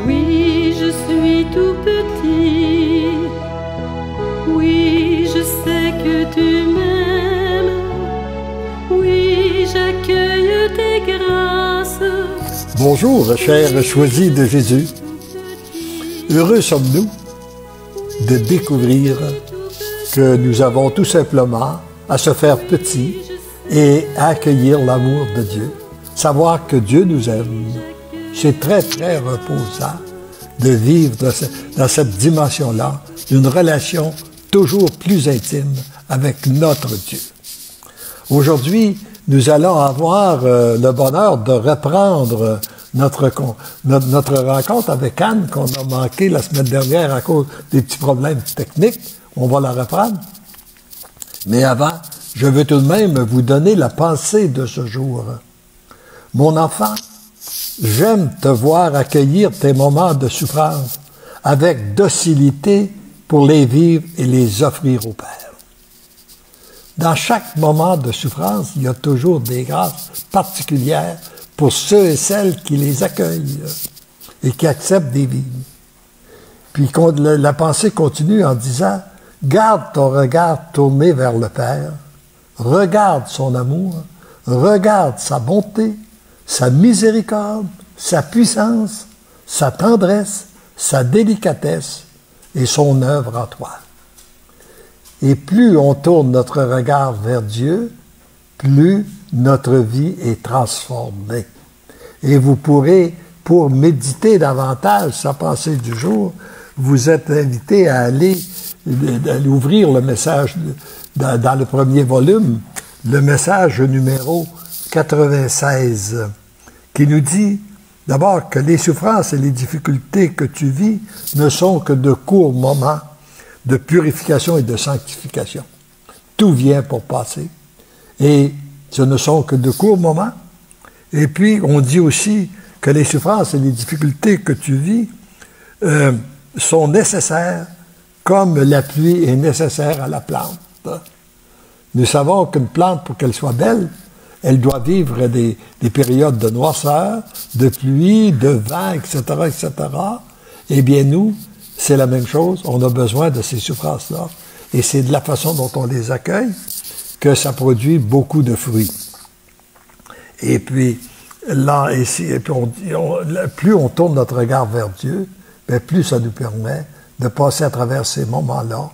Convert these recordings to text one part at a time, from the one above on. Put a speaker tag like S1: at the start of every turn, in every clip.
S1: Oui, je suis tout petit. Oui, je sais que tu m'aimes. Oui, j'accueille tes grâces.
S2: Bonjour, chers choisis de Jésus. Heureux sommes-nous de découvrir que nous avons tout simplement à se faire petits et à accueillir l'amour de Dieu. Savoir que Dieu nous aime, c'est très, très reposant de vivre dans cette dimension-là, d'une relation toujours plus intime avec notre Dieu. Aujourd'hui, nous allons avoir le bonheur de reprendre notre rencontre avec Anne qu'on a manqué la semaine dernière à cause des petits problèmes techniques. On va la reprendre. Mais avant, je veux tout de même vous donner la pensée de ce jour. Mon enfant, j'aime te voir accueillir tes moments de souffrance avec docilité pour les vivre et les offrir au Père. Dans chaque moment de souffrance, il y a toujours des grâces particulières pour ceux et celles qui les accueillent et qui acceptent des vivre. Puis la pensée continue en disant « Garde ton regard tourné vers le Père, regarde son amour, regarde sa bonté, sa miséricorde, sa puissance, sa tendresse, sa délicatesse et son œuvre en toi. » Et plus on tourne notre regard vers Dieu, plus notre vie est transformée. Et vous pourrez, pour méditer davantage sa pensée du jour, vous êtes invité à aller ouvrir le message dans le premier volume, le message numéro 96, qui nous dit d'abord que les souffrances et les difficultés que tu vis ne sont que de courts moments de purification et de sanctification. Tout vient pour passer. Et ce ne sont que de courts moments. Et puis, on dit aussi que les souffrances et les difficultés que tu vis sont nécessaires comme la pluie est nécessaire à la plante. Nous savons qu'une plante, pour qu'elle soit belle, elle doit vivre des périodes de noirceur, de pluie, de vent, etc., etc. Eh bien, nous, c'est la même chose. On a besoin de ces souffrances-là. Et c'est de la façon dont on les accueille que ça produit beaucoup de fruits. Et puis, là, plus on tourne notre regard vers Dieu, bien, plus ça nous permet de passer à travers ces moments-là,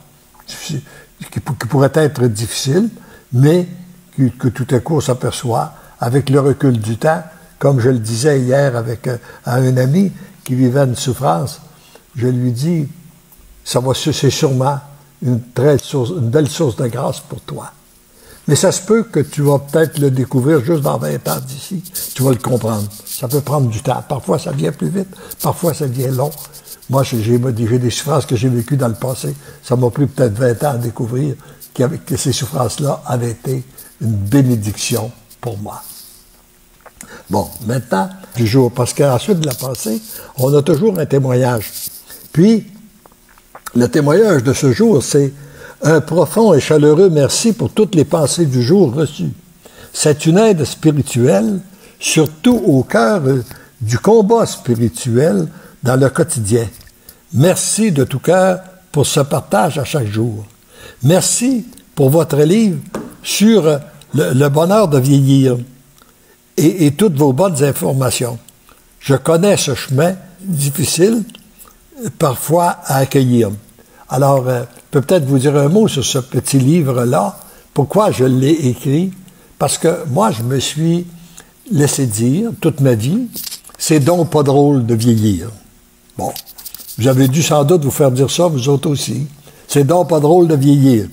S2: qui pourraient être difficiles, mais que tout à coup on s'aperçoit, avec le recul du temps, comme je le disais hier à un ami qui vivait une souffrance, je lui dis, c'est sûrement une belle source de grâce pour toi. Mais ça se peut que tu vas peut-être le découvrir juste dans 20 ans d'ici. Tu vas le comprendre. Ça peut prendre du temps. Parfois, ça vient plus vite. Parfois, ça vient long. Moi, j'ai des souffrances que j'ai vécues dans le passé. Ça m'a pris peut-être 20 ans à découvrir que ces souffrances-là avaient été une bénédiction pour moi. Bon, maintenant, du jour, parce qu'ensuite de la pensée, on a toujours un témoignage. Puis, le témoignage de ce jour, c'est un profond et chaleureux merci pour toutes les pensées du jour reçues. C'est une aide spirituelle, surtout au cœur du combat spirituel dans le quotidien. Merci de tout cœur pour ce partage à chaque jour. Merci pour votre livre sur le bonheur de vieillir et toutes vos bonnes informations. Je connais ce chemin difficile, parfois à accueillir. Alors, peut-être vous dire un mot sur ce petit livre-là. Pourquoi je l'ai écrit? Parce que moi, je me suis laissé dire toute ma vie, c'est donc pas drôle de vieillir. Bon, vous avez dû sans doute vous faire dire ça, vous autres aussi. C'est donc pas drôle de vieillir.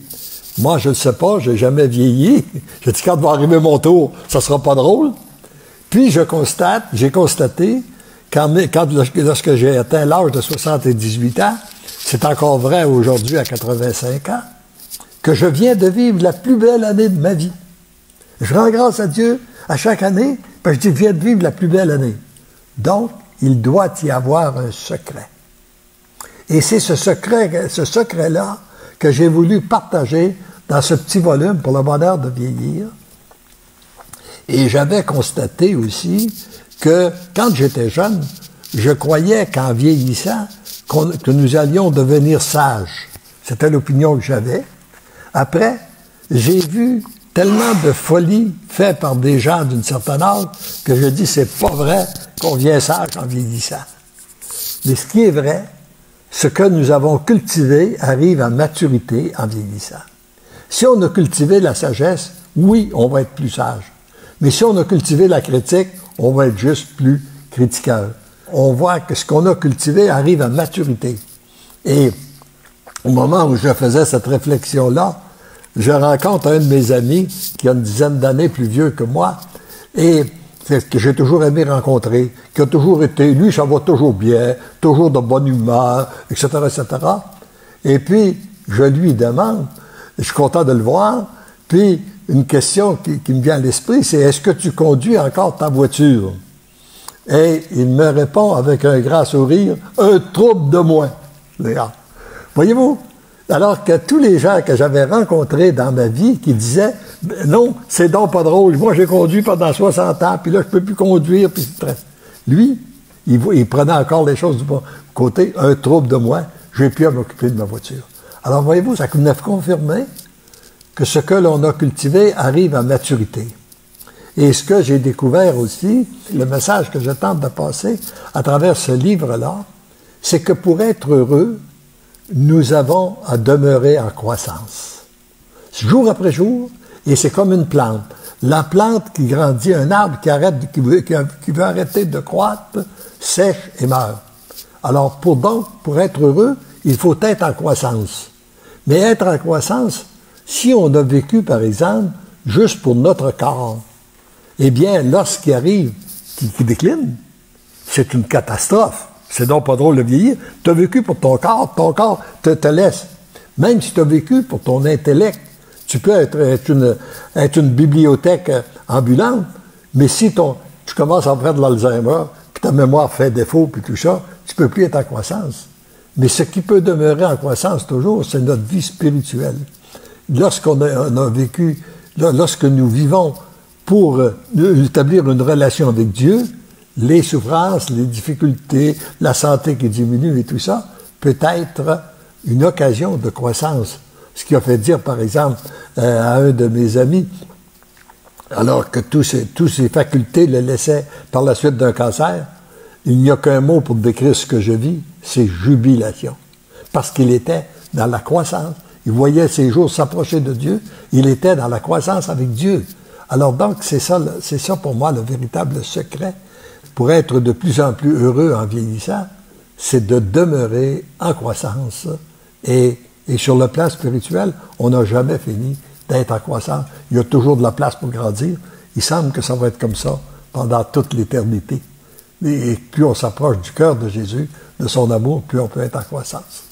S2: Moi, je ne sais pas, j'ai jamais vieilli. Je dis, quand va arriver mon tour, ça sera pas drôle. Puis, j'ai constaté, lorsque j'ai atteint l'âge de 78 ans, c'est encore vrai aujourd'hui à 85 ans, que je viens de vivre la plus belle année de ma vie. Je rends grâce à Dieu à chaque année, parce que je viens de vivre la plus belle année. Donc, il doit y avoir un secret. Et c'est ce secret-là que j'ai voulu partager dans ce petit volume pour le bonheur de vieillir. Et j'avais constaté aussi que quand j'étais jeune, je croyais qu'en vieillissant, que nous allions devenir sages. C'était l'opinion que j'avais. Après, j'ai vu tellement de folie faite par des gens d'une certaine âge que je dis, c'est pas vrai qu'on devient sage en vieillissant. Mais ce qui est vrai, ce que nous avons cultivé arrive à maturité en vieillissant. Si on a cultivé la sagesse, oui, on va être plus sage. Mais si on a cultivé la critique, on va être juste plus critiqueur. On voit que ce qu'on a cultivé arrive à maturité. Et au moment où je faisais cette réflexion-là, je rencontre un de mes amis qui a une dizaine d'années plus vieux que moi et que j'ai toujours aimé rencontrer, qui a toujours été, lui, ça va toujours bien, toujours de bonne humeur, etc., etc. Et puis, je lui demande, je suis content de le voir, puis une question qui me vient à l'esprit, c'est « Est-ce que tu conduis encore ta voiture? » Et il me répond avec un grand sourire, « Un trouble de moins. » Voyez-vous? Alors que tous les gens que j'avais rencontrés dans ma vie qui disaient « Non, c'est donc pas drôle. Moi, j'ai conduit pendant 60 ans, puis là, je peux plus conduire. » Puis lui, il prenait encore les choses du bon côté. « Un trouble de moins. J'ai pu m'occuper de ma voiture. » Alors, voyez-vous, ça nous a confirmé que ce que l'on a cultivé arrive à maturité. Et ce que j'ai découvert aussi, le message que je tente de passer à travers ce livre-là, c'est que pour être heureux, nous avons à demeurer en croissance. Jour après jour, et c'est comme une plante. La plante qui grandit, un arbre qui veut arrêter de croître, sèche et meurt. Alors, pour être heureux, il faut être en croissance. Mais être en croissance, si on a vécu, par exemple, juste pour notre corps, eh bien, lorsqu'il arrive, qui décline, c'est une catastrophe. C'est donc pas drôle de vieillir. Tu as vécu pour ton corps te laisse. Même si tu as vécu pour ton intellect, tu peux être une bibliothèque ambulante, mais si tu commences à faire de l'Alzheimer, puis ta mémoire fait défaut, puis tout ça, tu peux plus être en croissance. Mais ce qui peut demeurer en croissance toujours, c'est notre vie spirituelle. Lorsqu'on a vécu, lorsque nous vivons pour établir une relation avec Dieu, les souffrances, les difficultés, la santé qui diminue et tout ça, peut être une occasion de croissance. Ce qui a fait dire, par exemple, à un de mes amis, alors que tous ses facultés le laissaient par la suite d'un cancer, il n'y a qu'un mot pour décrire ce que je vis, c'est jubilation. Parce qu'il était dans la croissance. Il voyait ses jours s'approcher de Dieu. Il était dans la croissance avec Dieu. Alors donc, c'est ça pour moi le véritable secret. Pour être de plus en plus heureux en vieillissant, c'est de demeurer en croissance. Et sur le plan spirituel, on n'a jamais fini d'être en croissance. Il y a toujours de la place pour grandir. Il semble que ça va être comme ça pendant toute l'éternité. Et plus on s'approche du cœur de Jésus, de son amour, plus on peut être en croissance.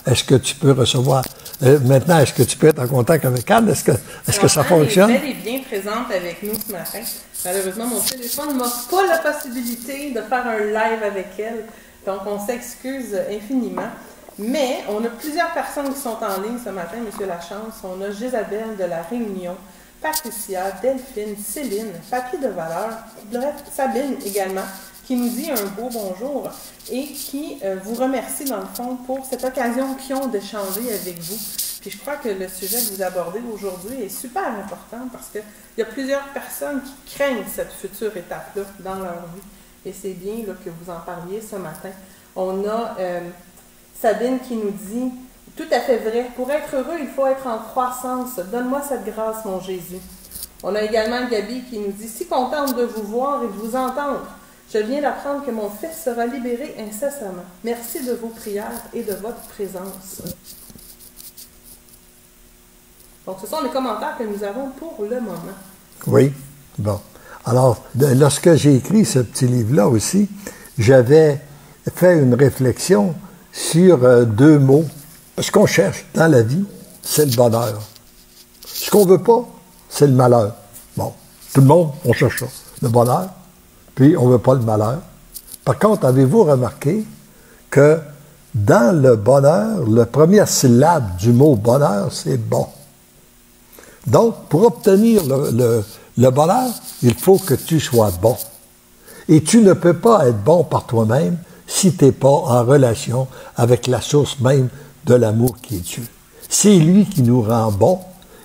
S2: Est-ce que tu peux recevoir... maintenant, est-ce que tu peux être en contact avec Anne? Est-ce que ça fonctionne?
S3: Elle est bien présente avec nous ce matin. Malheureusement, mon téléphone ne m'offre pas la possibilité de faire un live avec elle. Donc, on s'excuse infiniment. Mais on a plusieurs personnes qui sont en ligne ce matin, M. Lachance. On a Jésabelle de La Réunion, Patricia, Delphine, Céline, Papier de Valeur, bref, Sabine également, qui nous dit un beau bonjour et qui vous remercie dans le fond pour cette occasion qu'ils ont d'échanger avec vous. Puis je crois que le sujet que vous abordez aujourd'hui est super important parce qu'il y a plusieurs personnes qui craignent cette future étape-là dans leur vie. Et c'est bien là, que vous en parliez ce matin. On a Sabine qui nous dit « Tout à fait vrai, pour être heureux, il faut être en croissance. Donne-moi cette grâce, mon Jésus. » On a également Gabi qui nous dit « Si contente de vous voir et de vous entendre. Je viens d'apprendre que mon fils sera libéré incessamment. Merci de vos prières et de votre présence. » Donc, ce sont les commentaires que nous avons pour le moment.
S2: Oui, bon. Alors, lorsque j'ai écrit ce petit livre-là aussi, j'avais fait une réflexion sur deux mots. Ce qu'on cherche dans la vie, c'est le bonheur. Ce qu'on veut pas, c'est le malheur. Bon, tout le monde, on cherche ça. Le bonheur, puis on veut pas le malheur. Par contre, avez-vous remarqué que dans le bonheur, la première syllabe du mot bonheur, c'est bon. Donc, pour obtenir le bonheur, il faut que tu sois bon. Et tu ne peux pas être bon par toi-même si tu n'es pas en relation avec la source même de l'amour qui est Dieu. C'est lui qui nous rend bons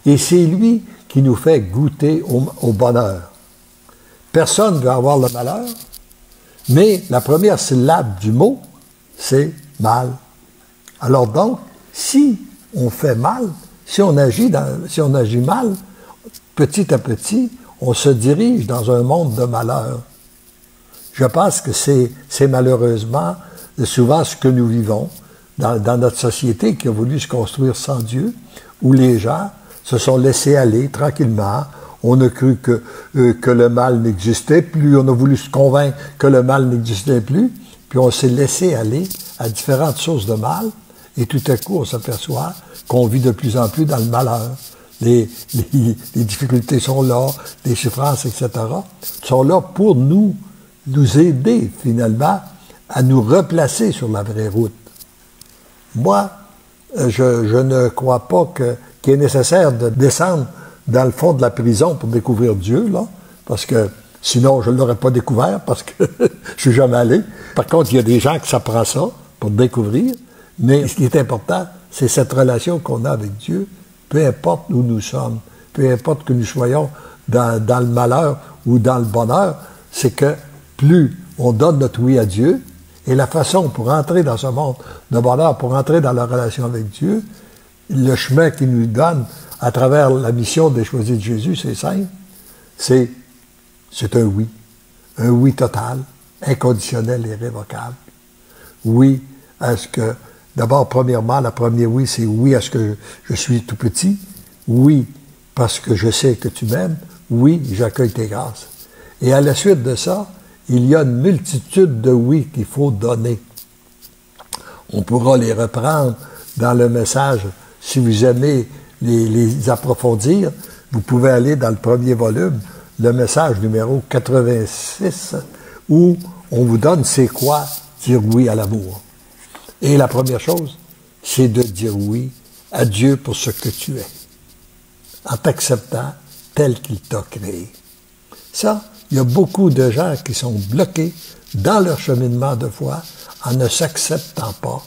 S2: et c'est lui qui nous fait goûter au bonheur. Personne ne veut avoir le malheur, mais la première syllabe du mot, c'est mal. Alors donc, si on fait mal, si on agit mal, petit à petit, on se dirige dans un monde de malheur. Je pense que c'est malheureusement souvent ce que nous vivons dans notre société qui a voulu se construire sans Dieu, où les gens se sont laissés aller tranquillement. On a cru que le mal n'existait plus, on a voulu se convaincre que le mal n'existait plus, puis on s'est laissé aller à différentes sources de mal, et tout à coup on s'aperçoit qu'on vit de plus en plus dans le malheur. Les difficultés sont là, les souffrances, etc., sont là pour nous aider finalement à nous replacer sur la vraie route. Moi, je ne crois pas qu'il est nécessaire de descendre dans le fond de la prison pour découvrir Dieu, là, parce que sinon je ne l'aurais pas découvert, parce que je suis jamais allé. Par contre, il y a des gens qui s'apprennent ça pour découvrir, mais ce qui est important, c'est cette relation qu'on a avec Dieu, peu importe où nous sommes, peu importe que nous soyons dans le malheur ou dans le bonheur, c'est que plus on donne notre oui à Dieu, et la façon pour entrer dans ce monde de bonheur, pour entrer dans la relation avec Dieu, le chemin qu'il nous donne à travers la mission des choisis de Jésus, c'est simple, c'est un oui total, inconditionnel et irrévocable. Oui à ce que, d'abord, premièrement, la première oui, c'est oui à ce que je suis tout petit, oui parce que je sais que tu m'aimes, oui, j'accueille tes grâces. Et à la suite de ça, il y a une multitude de oui qu'il faut donner. On pourra les reprendre dans le message. Si vous aimez les approfondir, vous pouvez aller dans le premier volume, le message numéro 86, où on vous donne c'est quoi dire oui à l'amour. Et la première chose, c'est de dire oui à Dieu pour ce que tu es, en t'acceptant tel qu'il t'a créé. Ça, il y a beaucoup de gens qui sont bloqués dans leur cheminement de foi en ne s'acceptant pas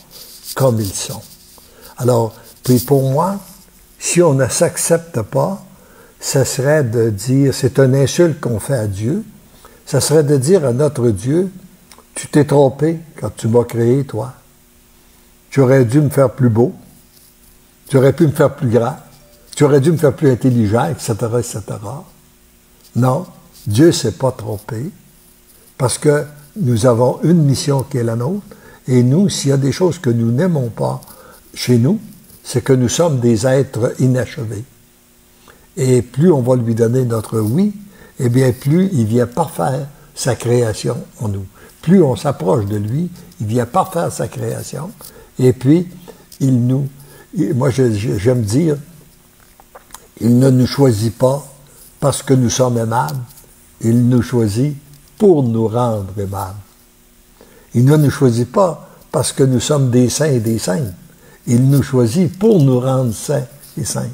S2: comme ils sont. Alors, puis pour moi, si on ne s'accepte pas, ce serait de dire, c'est une insulte qu'on fait à Dieu, ce serait de dire à notre Dieu, tu t'es trompé quand tu m'as créé, toi. Tu aurais dû me faire plus beau, tu aurais pu me faire plus grand, tu aurais dû me faire plus intelligent, etc., etc. Non, Dieu ne s'est pas trompé, parce que nous avons une mission qui est la nôtre, et nous, s'il y a des choses que nous n'aimons pas chez nous, c'est que nous sommes des êtres inachevés. Et plus on va lui donner notre oui, eh bien plus il vient parfaire sa création en nous. Plus on s'approche de lui, il vient parfaire sa création, et puis moi j'aime dire, il ne nous choisit pas parce que nous sommes aimables, il nous choisit pour nous rendre aimables. Il ne nous choisit pas parce que nous sommes des saints et des saintes. Il nous choisit pour nous rendre saints et saintes.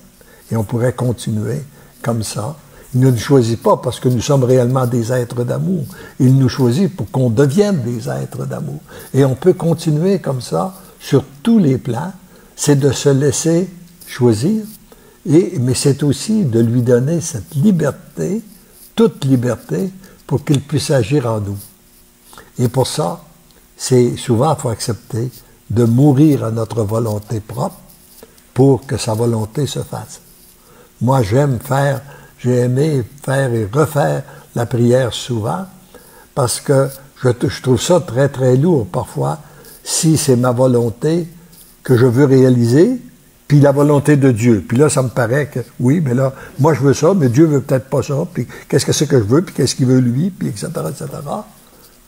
S2: Et on pourrait continuer comme ça. Il ne nous choisit pas parce que nous sommes réellement des êtres d'amour. Il nous choisit pour qu'on devienne des êtres d'amour. Et on peut continuer comme ça sur tous les plans. C'est de se laisser choisir, mais c'est aussi de lui donner cette liberté, toute liberté, pour qu'il puisse agir en nous. Et pour ça, c'est souvent, il faut accepter de mourir à notre volonté propre pour que sa volonté se fasse. Moi, j'ai aimé faire et refaire la prière souvent, parce que je trouve ça très, très lourd parfois, si c'est ma volonté que je veux réaliser, puis la volonté de Dieu. Puis là, ça me paraît que, oui, mais là, moi je veux ça, mais Dieu veut peut-être pas ça, puis qu'est-ce que c'est que je veux, puis qu'est-ce qu'il veut lui, puis etc., etc.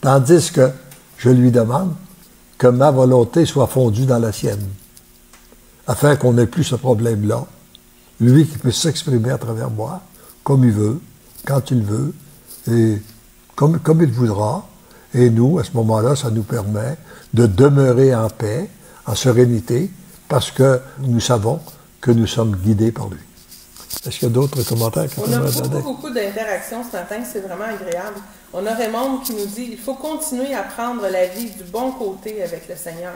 S2: Tandis que je lui demande que ma volonté soit fondue dans la sienne, afin qu'on n'ait plus ce problème-là. Lui qui peut s'exprimer à travers moi, comme il veut, quand il veut, et comme il voudra. Et nous, à ce moment-là, ça nous permet de demeurer en paix, en sérénité, parce que nous savons que nous sommes guidés par lui. Est-ce qu'il y a d'autres commentaires que
S3: On a beaucoup d'interactions ce matin, c'est vraiment agréable. On a Raymond qui nous dit « Il faut continuer à prendre la vie du bon côté avec le Seigneur ».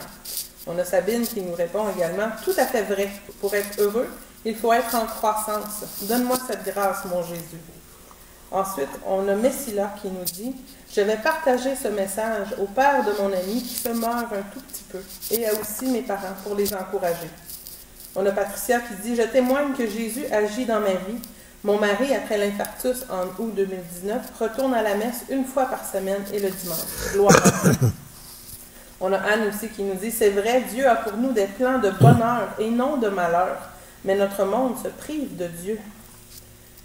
S3: On a Sabine qui nous répond également « Tout à fait vrai. Pour être heureux, il faut être en croissance. Donne-moi cette grâce, mon Jésus. » Ensuite, on a Messila qui nous dit « Je vais partager ce message au père de mon ami qui se meurt un tout petit peu et à aussi mes parents pour les encourager. » On a Patricia qui dit « Je témoigne que Jésus agit dans ma vie. Mon mari, après l'infarctus en août 2019, retourne à la messe une fois par semaine et le dimanche. Gloire à Dieu. » On a Anne aussi qui nous dit « C'est vrai, Dieu a pour nous des plans de bonheur et non de malheur, mais notre monde se prive de Dieu. »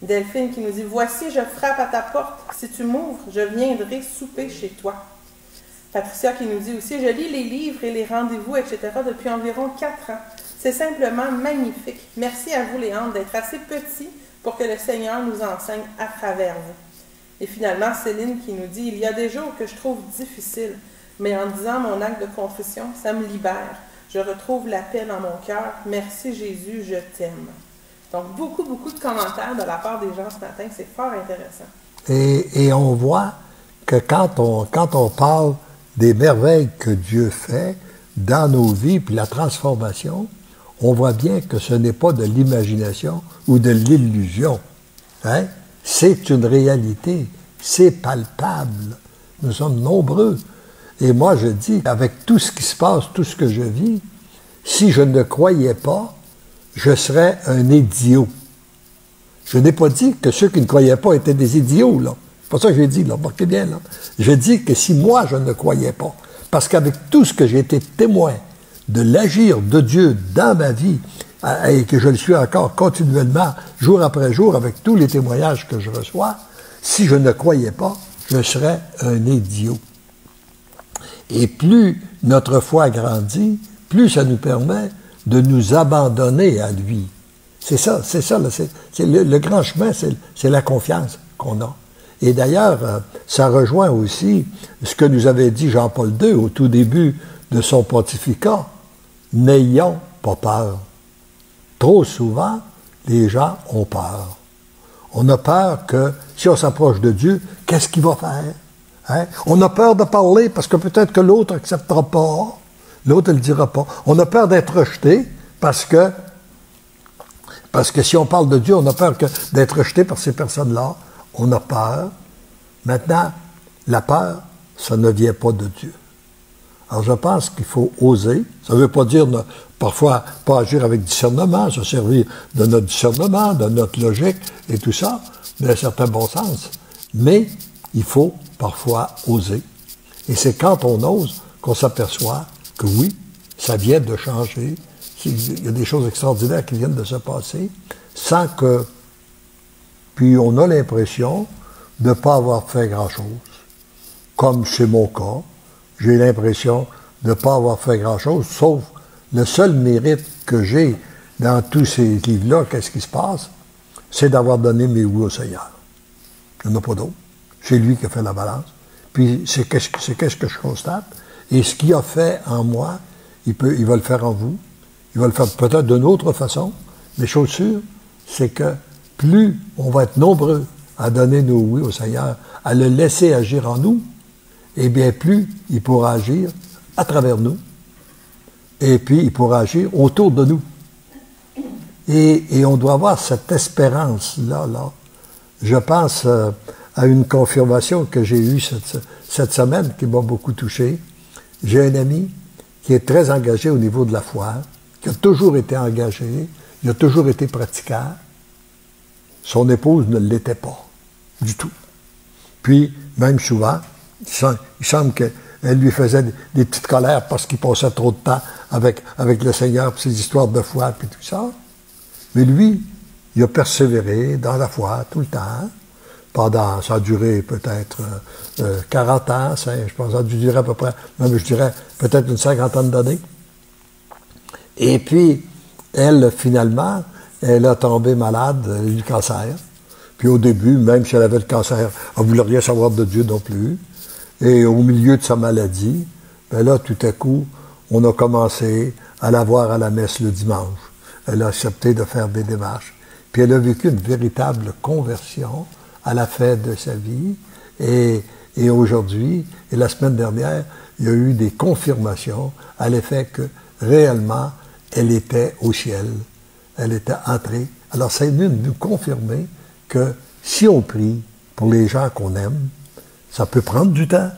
S3: Delphine qui nous dit « Voici, je frappe à ta porte. Si tu m'ouvres, je viendrai souper chez toi. » Patricia qui nous dit aussi « Je lis les livres et les rendez-vous, etc. depuis environ 4 ans. C'est simplement magnifique. Merci à vous, Léandre, d'être assez petits pour que le Seigneur nous enseigne à travers vous. » Et finalement, Céline qui nous dit « Il y a des jours que je trouve difficiles, mais en disant mon acte de contrition, ça me libère. Je retrouve la paix dans mon cœur. Merci Jésus, je t'aime. » Donc, beaucoup de commentaires de la part des gens ce matin. C'est fort intéressant.
S2: Et on voit que quand on parle des merveilles que Dieu fait dans nos vies, puis la transformation, on voit bien que ce n'est pas de l'imagination ou de l'illusion. Hein? C'est une réalité. C'est palpable. Nous sommes nombreux. Et moi, je dis, avec tout ce qui se passe, tout ce que je vis, si je ne croyais pas, je serais un idiot. Je n'ai pas dit que ceux qui ne croyaient pas étaient des idiots, là. C'est pas ça que j'ai dit, là. Marquez bien, là. Je dis que si moi, je ne croyais pas, parce qu'avec tout ce que j'ai été témoin de l'agir de Dieu dans ma vie, et que je le suis encore continuellement, jour après jour, avec tous les témoignages que je reçois, si je ne croyais pas, je serais un idiot. Et plus notre foi grandit, plus ça nous permet de nous abandonner à lui. C'est ça, là, c'est le grand chemin, c'est la confiance qu'on a. Et d'ailleurs, ça rejoint aussi ce que nous avait dit Jean-Paul II au tout début de son pontificat. N'ayons pas peur. Trop souvent, les gens ont peur. On a peur que, si on s'approche de Dieu, qu'est-ce qu'il va faire? Hein? On a peur de parler parce que peut-être que l'autre n'acceptera pas. L'autre ne le dira pas. On a peur d'être rejeté parce que si on parle de Dieu, on a peur d'être rejeté par ces personnes-là. On a peur. Maintenant, la peur, ça ne vient pas de Dieu. Alors je pense qu'il faut oser. Ça ne veut pas dire parfois pas agir avec discernement, se servir de notre discernement, de notre logique et tout ça, d'un certain bon sens. Mais il faut parfois oser. Et c'est quand on ose qu'on s'aperçoit que oui, ça vient de changer. Il y a des choses extraordinaires qui viennent de se passer sans que... Puis on a l'impression de ne pas avoir fait grand-chose. Comme c'est mon cas, j'ai l'impression de ne pas avoir fait grand-chose, sauf le seul mérite que j'ai dans tous ces livres-là, qu'est-ce qui se passe? C'est d'avoir donné mes oui au Seigneur. Il n'y en a pas d'autre. C'est lui qui a fait la balance. Puis c'est qu'est-ce que je constate. Et ce qu'il a fait en moi, il va le faire en vous. Il va le faire peut-être d'une autre façon. Mais chose sûre, c'est que plus on va être nombreux à donner nos oui au Seigneur, à le laisser agir en nous, eh bien plus il pourra agir à travers nous. Et puis il pourra agir autour de nous. Et on doit avoir cette espérance-là. Je pense à une confirmation que j'ai eue cette semaine qui m'a beaucoup touché. J'ai un ami qui est très engagé au niveau de la foi, qui a toujours été engagé, il a toujours été pratiquant. Son épouse ne l'était pas, du tout. Puis, même souvent, il semble qu'elle lui faisait des petites colères parce qu'il passait trop de temps avec le Seigneur, puis ses histoires de foi, puis tout ça. Mais lui, il a persévéré dans la foi tout le temps. Ça a duré peut-être 40 ans, je pense que ça a dû durer à peu près, même je dirais peut-être une 50aine d'années. Et puis, elle, finalement, elle a tombé malade du cancer. Puis au début, même si elle avait le cancer, elle ne voulait rien savoir de Dieu non plus. Et au milieu de sa maladie, ben là, tout à coup, on a commencé à la voir à la messe le dimanche. Elle a accepté de faire des démarches. Puis elle a vécu une véritable conversion à la fin de sa vie. Et aujourd'hui, et la semaine dernière, il y a eu des confirmations à l'effet que réellement, elle était au ciel. Elle était entrée. Alors, c'est venu nous confirmer que si on prie pour les gens qu'on aime, ça peut prendre du temps,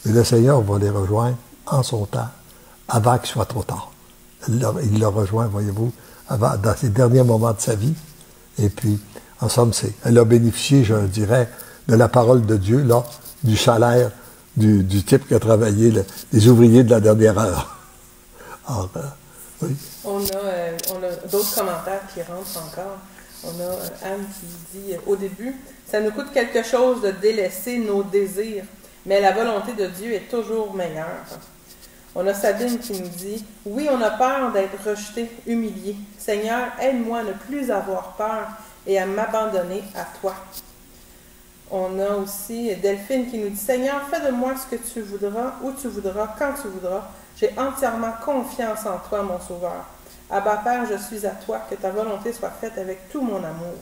S2: mais le Seigneur va les rejoindre en son temps, avant qu'il soit trop tard. Il l'a rejoint, voyez-vous, dans ses derniers moments de sa vie. Et puis, en somme, elle a bénéficié, je dirais, de la parole de Dieu, là, du salaire du type qui a travaillé, les ouvriers de la dernière heure. Alors, oui.
S3: On a d'autres commentaires qui rentrent encore. On a Anne qui dit au début, ça nous coûte quelque chose de délaisser nos désirs, mais la volonté de Dieu est toujours meilleure. On a Sabine qui nous dit, oui, on a peur d'être rejeté, humilié. Seigneur, aide-moi à ne plus avoir peur et à m'abandonner à toi. On a aussi Delphine qui nous dit, Seigneur, fais de moi ce que tu voudras, où tu voudras, quand tu voudras. J'ai entièrement confiance en toi, mon Sauveur. Abba Père, je suis à toi, que ta volonté soit faite avec tout mon amour.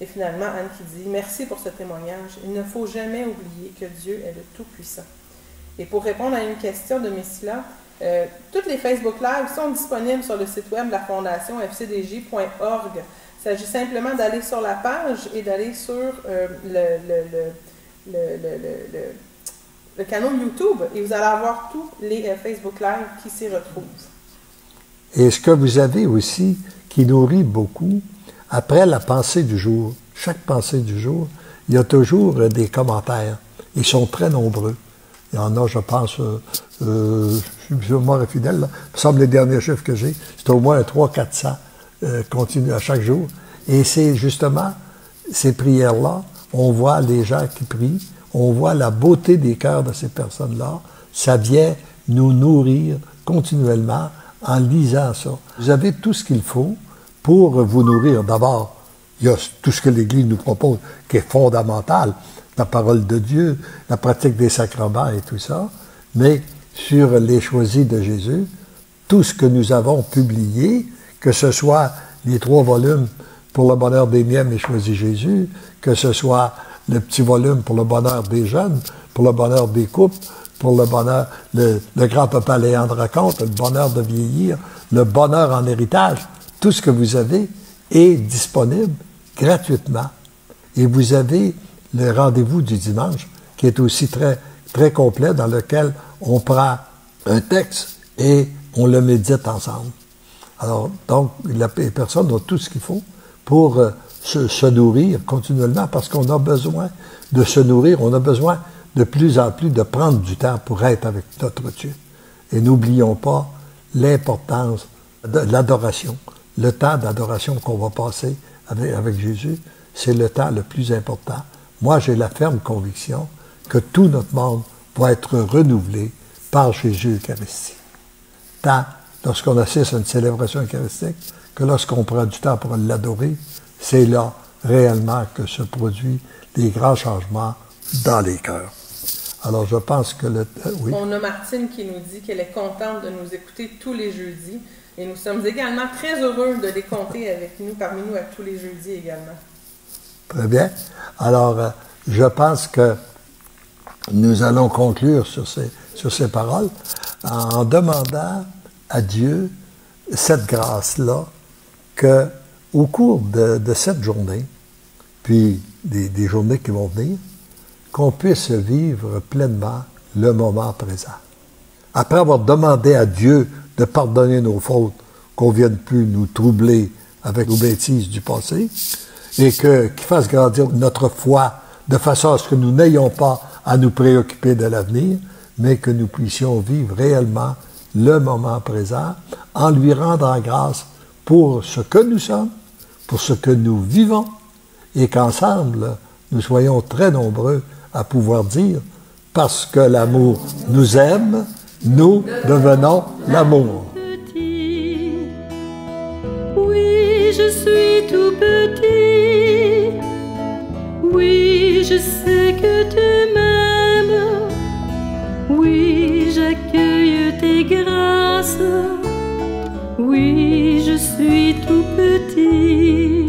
S3: Et finalement, Anne qui dit, merci pour ce témoignage. Il ne faut jamais oublier que Dieu est le Tout-Puissant. Et pour répondre à une question de Messila, toutes les Facebook Live sont disponibles sur le site web de la Fondation fcdj.org. Il s'agit simplement d'aller sur la page et d'aller sur le canal YouTube et vous allez avoir tous les Facebook Live qui s'y retrouvent.
S2: Et ce que vous avez aussi, qui nourrit beaucoup, après la pensée du jour, chaque pensée du jour, il y a toujours des commentaires. Ils sont très nombreux. Il y en a, je pense, je suis mémoire fidèle, là. Il me semble les derniers chiffres que j'ai, c'est au moins 300-400 continue à chaque jour. Et c'est justement ces prières-là, on voit les gens qui prient, on voit la beauté des cœurs de ces personnes-là. Ça vient nous nourrir continuellement en lisant ça. Vous avez tout ce qu'il faut pour vous nourrir. D'abord, il y a tout ce que l'Église nous propose, qui est fondamental, la parole de Dieu, la pratique des sacrements et tout ça. Mais sur les choisis de Jésus, tout ce que nous avons publié, que ce soit les 3 volumes pour le bonheur des miens et choisis Jésus, que ce soit le petit volume pour le bonheur des jeunes, pour le bonheur des couples, pour le bonheur, le grand-papa Léandre raconte, le bonheur de vieillir, le bonheur en héritage, tout ce que vous avez est disponible gratuitement. Et vous avez le rendez-vous du dimanche, qui est aussi très, très complet, dans lequel on prend un texte et on le médite ensemble. Alors, donc, les personnes ont tout ce qu'il faut pour se nourrir continuellement, parce qu'on a besoin de se nourrir, on a besoin de plus en plus de prendre du temps pour être avec notre Dieu. Et n'oublions pas l'importance de l'adoration. Le temps d'adoration qu'on va passer avec Jésus, c'est le temps le plus important. Moi, j'ai la ferme conviction que tout notre monde va être renouvelé par Jésus Eucharistie. Tant lorsqu'on assiste à une célébration eucharistique que lorsqu'on prend du temps pour l'adorer, c'est là réellement que se produisent des grands changements dans les cœurs. Alors, je pense que oui.
S3: On a Martine qui nous dit qu'elle est contente de nous écouter tous les jeudis. Et nous sommes également très heureux de les compter avec nous, parmi nous, à tous les jeudis également.
S2: Très bien. Alors, je pense que nous allons conclure sur ces paroles en demandant à Dieu cette grâce-là qu'au cours de cette journée, puis des journées qui vont venir, qu'on puisse vivre pleinement le moment présent. Après avoir demandé à Dieu de pardonner nos fautes, qu'on ne vienne plus nous troubler avec nos bêtises du passé, et qu'il fasse grandir notre foi de façon à ce que nous n'ayons pas à nous préoccuper de l'avenir, mais que nous puissions vivre réellement le moment présent en lui rendant grâce pour ce que nous sommes, pour ce que nous vivons, et qu'ensemble, nous soyons très nombreux à pouvoir dire, parce que l'amour nous aime, nous devenons l'amour.
S1: Oui, je suis tout petit. Oui, je sais que tu m'aimes. Oui, j'accueille tes grâces. Oui, je suis tout petit.